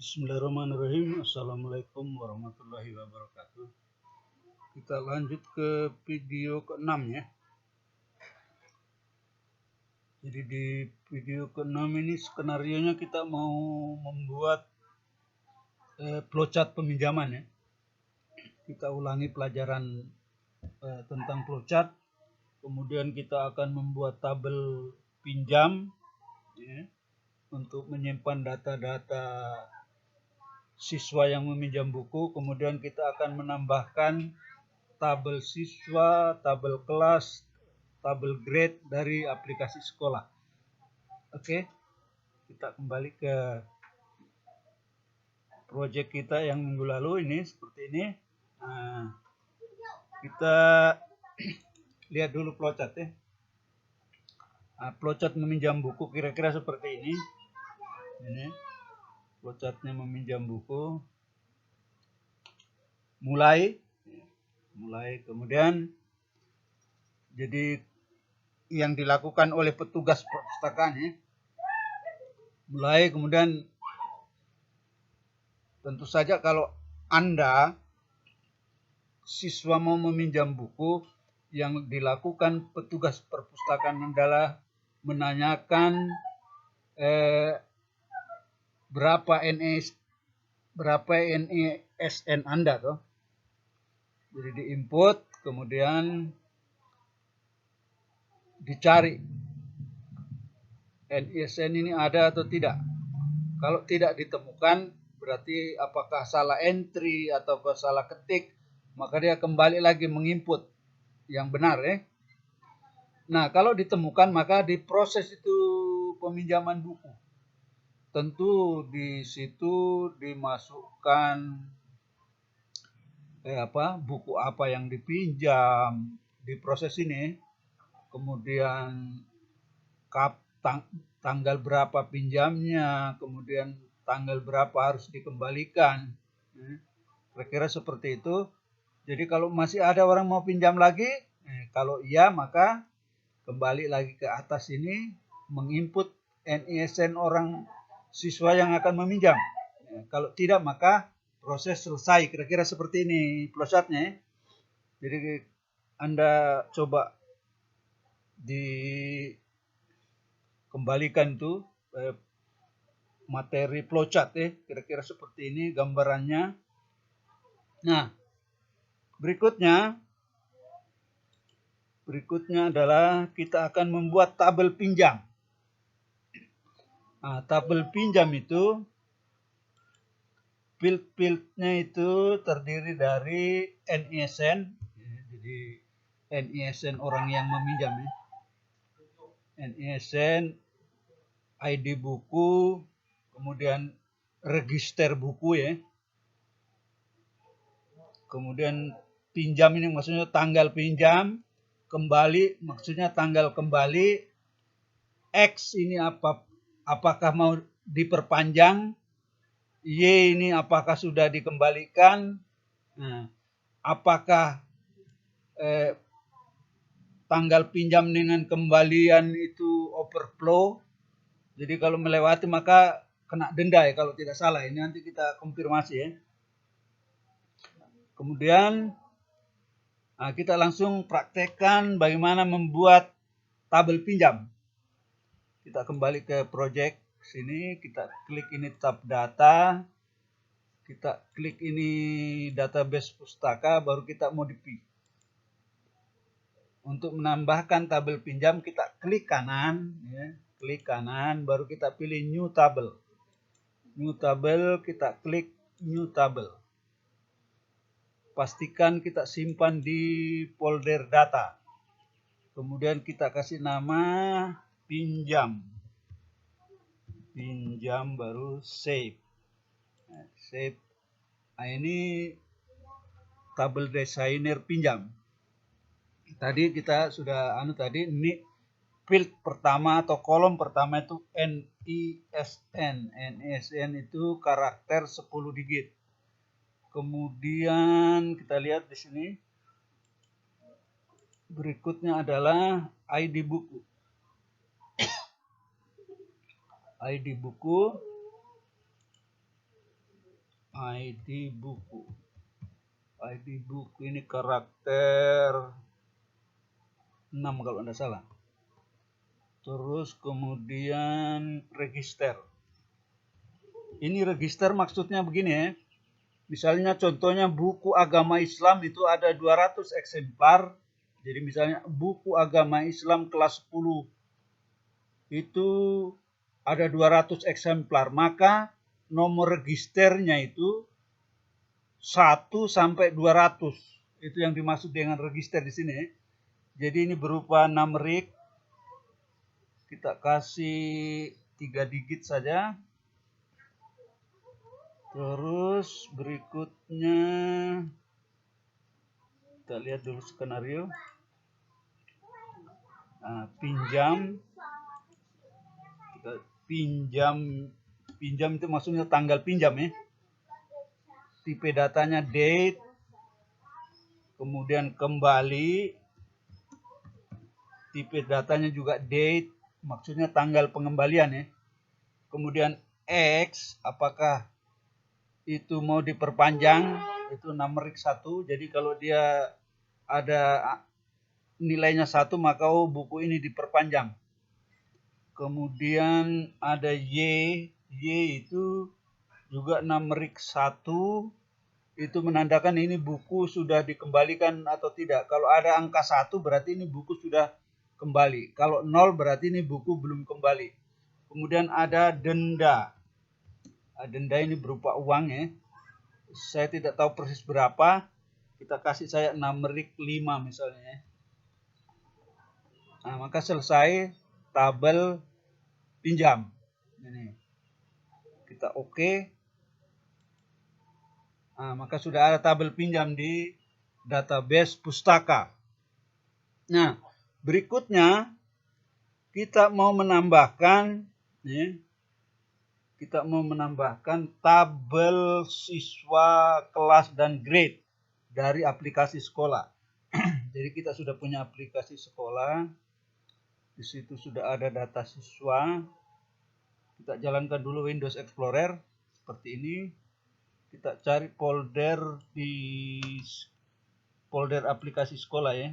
Bismillahirrahmanirrahim. Assalamualaikum warahmatullahi wabarakatuh. Kita lanjut ke video ke-6 ya. Jadi di video ke-6 ini skenarionya kita mau membuat flowchart peminjaman ya. Kita ulangi pelajaran tentang flowchart. Kemudian kita akan membuat tabel pinjam ya, untuk menyimpan data-data siswa yang meminjam buku. Kemudian kita akan menambahkan tabel siswa, tabel kelas, tabel grade dari aplikasi sekolah. Oke, kita kembali ke project kita yang minggu lalu ini seperti ini. Nah, kita lihat dulu flowchart ya. Nah, flowchart meminjam buku kira-kira seperti ini. Ini flowchartnya meminjam buku. Mulai kemudian jadi yang dilakukan oleh petugas perpustakaan ya. Mulai kemudian tentu saja kalau Anda siswa mau meminjam buku, yang dilakukan petugas perpustakaan adalah menanyakan berapa NISN Anda toh. Jadi diinput, kemudian dicari NISN ini ada atau tidak. Kalau tidak ditemukan, berarti apakah salah entry atau salah ketik, maka dia kembali lagi menginput yang benar ya. Nah, kalau ditemukan maka diproses itu peminjaman buku. Tentu di situ dimasukkan buku apa yang dipinjam, diproses ini. Kemudian tanggal berapa pinjamnya, kemudian tanggal berapa harus dikembalikan. Kira-kira seperti itu. Jadi kalau masih ada orang mau pinjam lagi, kalau iya maka kembali lagi ke atas ini menginput NISN orang siswa yang akan meminjam. Kalau tidak maka proses selesai. Kira-kira seperti ini flowchartnya. Jadi Anda coba dikembalikan tuh materi flowchart ya. Kira-kira seperti ini gambarannya. Nah, berikutnya adalah kita akan membuat tabel pinjam. Nah, tabel pinjam itu field-fieldnya itu terdiri dari NISN. Jadi NISN orang yang meminjam ya. NISN, ID buku, kemudian register buku ya. Kemudian pinjam ini maksudnya tanggal pinjam, kembali maksudnya tanggal kembali, X ini apakah mau diperpanjang, Y ini apakah sudah dikembalikan, nah, apakah tanggal pinjam dengan kembalian itu overflow, jadi kalau melewati maka kena denda ya kalau tidak salah. Ini nanti kita konfirmasi ya. Kemudian kita langsung praktekkan bagaimana membuat tabel pinjam. Kita kembali ke project sini, kita klik ini tab data, kita klik ini database pustaka, baru kita modify. Untuk menambahkan tabel pinjam kita klik kanan, ya, klik kanan, baru kita pilih new table. New table, kita klik new table. Pastikan kita simpan di folder data. Kemudian kita kasih nama pinjam. Pinjam baru save. Save. Nah, ini tabel desainer pinjam. Tadi kita sudah ini field pertama atau kolom pertama itu NISN. NISN itu karakter 10 digit. Kemudian kita lihat di sini. Berikutnya adalah ID buku. ID buku ID buku. ID buku ini karakter 6 kalau tidak salah. Terus kemudian register. Ini register maksudnya begini ya. Misalnya contohnya buku agama Islam itu ada 200 eksemplar. Jadi misalnya buku agama Islam kelas 10 itu ada 200 eksemplar. Maka nomor registernya itu 1 sampai 200. Itu yang dimaksud dengan register di sini. Jadi ini berupa numerik. Kita kasih 3 digit saja. Terus berikutnya kita lihat dulu skenario. Nah, pinjam itu maksudnya tanggal pinjam ya. Tipe datanya date, kemudian kembali, tipe datanya juga date, maksudnya tanggal pengembalian ya. Kemudian X, apakah itu mau diperpanjang, itu numerik 1. Jadi kalau dia ada nilainya 1, maka buku ini diperpanjang. Kemudian ada Y itu juga numerik 1, itu menandakan ini buku sudah dikembalikan atau tidak. Kalau ada angka 1 berarti ini buku sudah kembali. Kalau 0 berarti ini buku belum kembali. Kemudian ada denda. Denda ini berupa uang ya. Saya tidak tahu persis berapa. Kita kasih saya numerik 5 misalnya. Nah, maka selesai tabel pinjam. Ini. Kita oke. Nah, maka sudah ada tabel pinjam di database pustaka. Nah, berikutnya kita mau menambahkan ya, tabel siswa, kelas, dan grade dari aplikasi sekolah. Jadi kita sudah punya aplikasi sekolah. Di situ sudah ada data siswa. Kita jalankan dulu Windows Explorer seperti ini. Kita cari folder di folder aplikasi sekolah ya.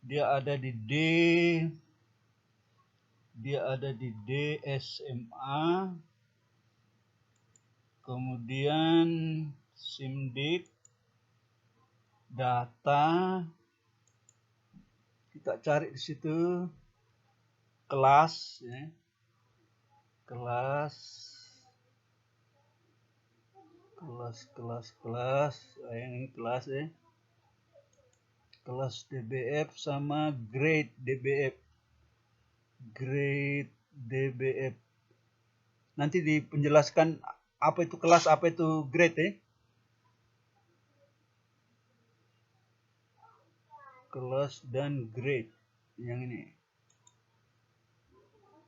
Dia ada di D SMA. Kemudian SIMDIK, data, kita cari di situ kelas ya. Kelas, yang ini kelas ya. Kelas DBF sama grade DBF. Nanti dipenjelaskan apa itu kelas, apa itu grade ya. Kelas dan grade yang ini.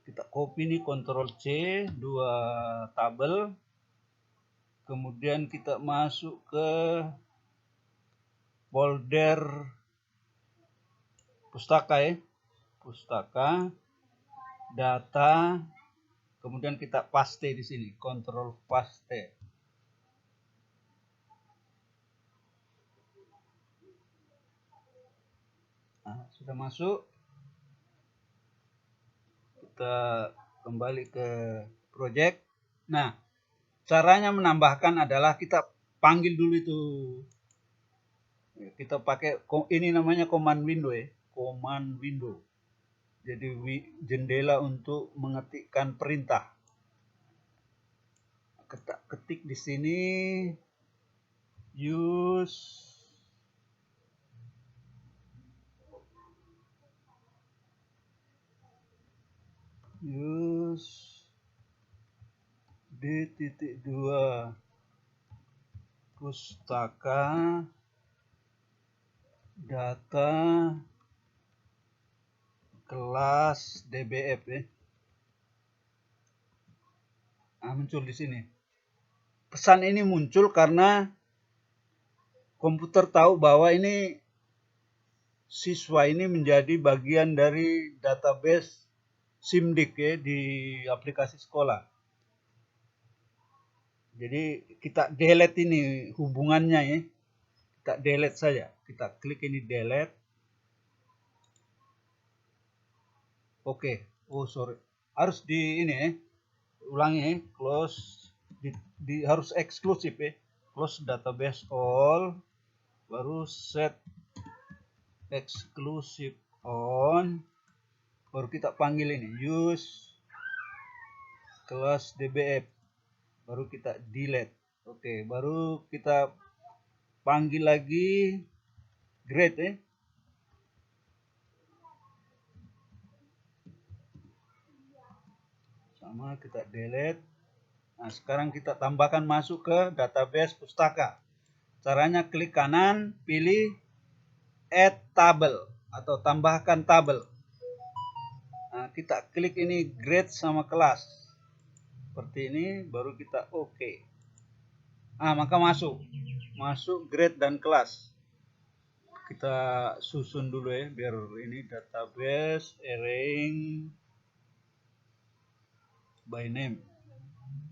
Kita copy nih, Ctrl C, 2 tabel. Kemudian kita masuk ke folder pustaka ya. Pustaka, data, kemudian kita paste di sini, Ctrl paste. Nah, sudah masuk. Kita kembali ke project. Nah, caranya menambahkan adalah kita panggil dulu itu. Kita pakai ini namanya command window ya, command window. Jadi jendela untuk mengetikkan perintah. Kita ketik di sini use D.2 pustaka data kelas DBF ya. Nah, muncul di sini. Pesan ini muncul karena komputer tahu bahwa ini siswa ini menjadi bagian dari database SIMDIK ya, di aplikasi sekolah. Jadi kita delete ini hubungannya ya. Kita delete saja. Kita klik ini delete. Oke. Oh sorry. Harus di ini ya. Ulangi ya. Close. Harus eksklusif ya. Close database all. Baru set eksklusif on. Baru kita panggil ini. Use kelas DBF. Baru kita delete. Oke. Baru kita panggil lagi grade ya. Sama kita delete. Nah, sekarang kita tambahkan masuk ke database pustaka. Caranya klik kanan, pilih add table atau tambahkan tabel. Nah, kita klik ini grade sama kelas. Seperti ini, baru kita oke. Nah, maka masuk grade dan kelas. Kita susun dulu ya, biar ini database arrange by name.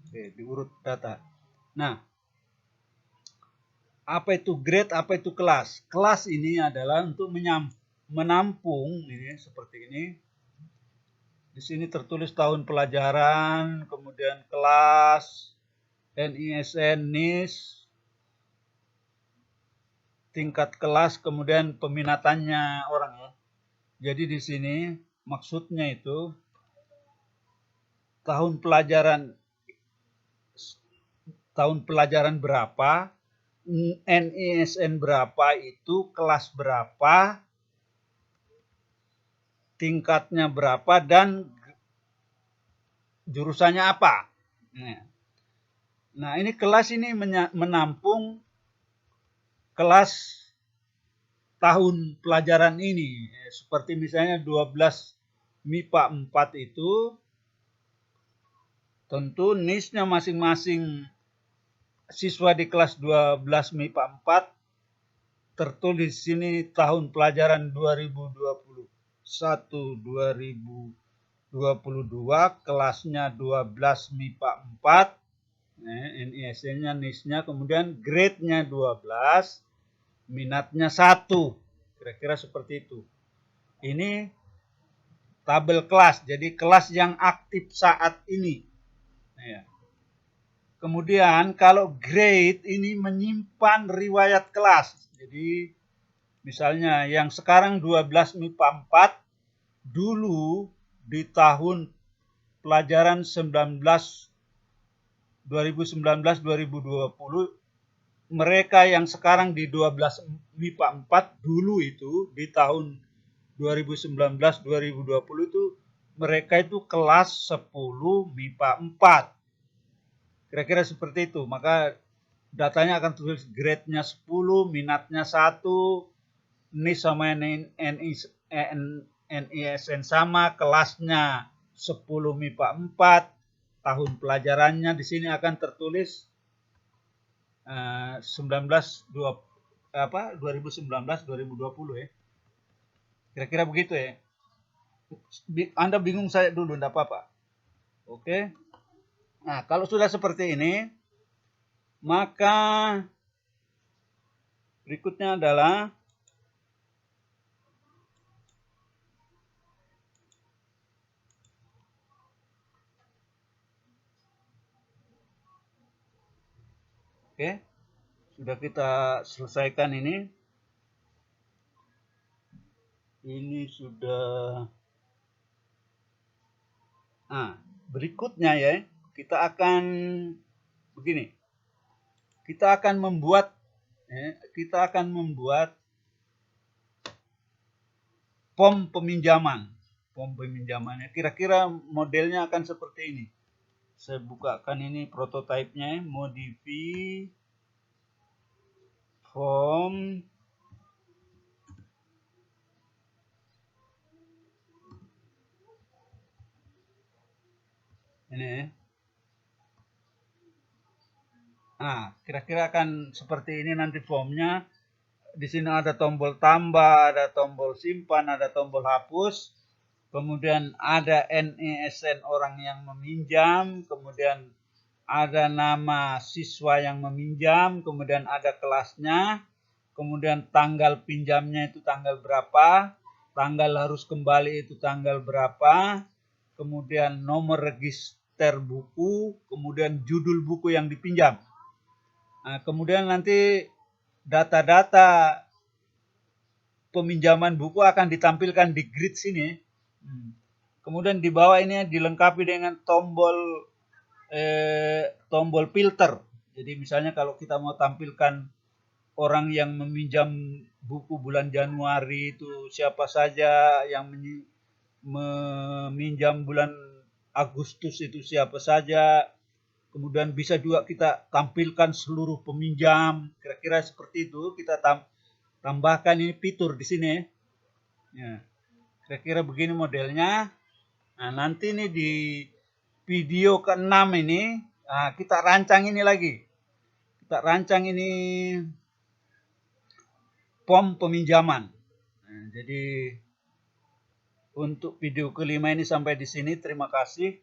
Oke, diurut data. Nah, apa itu grade, apa itu kelas? Kelas ini adalah untuk menampung ini seperti ini. Di sini tertulis tahun pelajaran, kemudian kelas, NISN, NIS, tingkat kelas, kemudian peminatannya orang ya. Jadi di sini maksudnya itu tahun pelajaran berapa, NISN berapa itu, kelas berapa, tingkatnya berapa, dan jurusannya apa. Nah, ini kelas ini menampung kelas tahun pelajaran ini. Seperti misalnya 12 MIPA 4 itu, tentu NIS-nya masing-masing siswa di kelas 12 MIPA 4 tertulis di sini tahun pelajaran 2021-2022, kelasnya 12 MIPA 4, NISN-nya, NIS-nya, kemudian grade-nya 12, minatnya 1. Kira-kira seperti itu. Ini tabel kelas, jadi kelas yang aktif saat ini. Ya. Kemudian kalau grade ini menyimpan riwayat kelas. Jadi misalnya yang sekarang 12 MIPA 4, dulu di tahun pelajaran 2019-2020, mereka yang sekarang di 12 MIPA 4 dulu itu di tahun 2019-2020 itu mereka itu kelas 10 MIPA 4. Kira-kira seperti itu. Maka datanya akan tulis grade-nya 10, minatnya 1, NIS sama NISN sama, kelasnya 10 MIPA 4, tahun pelajarannya di sini akan tertulis 2019-2020 ya. Kira-kira begitu ya. Anda bingung, saya dulu, enggak apa-apa. Oke. Nah, kalau sudah seperti ini, maka berikutnya adalah oke, sudah kita selesaikan ini. Ini sudah. Nah, berikutnya ya, kita akan begini. Kita akan membuat form peminjaman. Form peminjamannya kira-kira modelnya akan seperti ini. Saya bukakan ini prototipenya, modify form ini. Nah, kira-kira akan seperti ini nanti formnya. Di sini ada tombol tambah, ada tombol simpan, ada tombol hapus. Kemudian ada NISN orang yang meminjam, kemudian ada nama siswa yang meminjam, kemudian ada kelasnya, kemudian tanggal pinjamnya itu tanggal berapa, tanggal harus kembali itu tanggal berapa, kemudian nomor register buku, kemudian judul buku yang dipinjam. Nah, kemudian nanti data-data peminjaman buku akan ditampilkan di grid sini. Kemudian di bawah ini dilengkapi dengan tombol filter. Jadi misalnya kalau kita mau tampilkan orang yang meminjam buku bulan Januari itu siapa saja, yang meminjam bulan Agustus itu siapa saja. Kemudian bisa juga kita tampilkan seluruh peminjam, kira-kira seperti itu. Kita tambahkan ini fitur di sini. Ya, kira-kira begini modelnya. Nah, nanti ini di video ke-6 ini, kita rancang ini lagi. Kita rancang ini form peminjaman. Nah, jadi untuk video ke-5 ini sampai di sini. Terima kasih.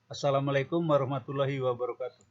Assalamualaikum warahmatullahi wabarakatuh.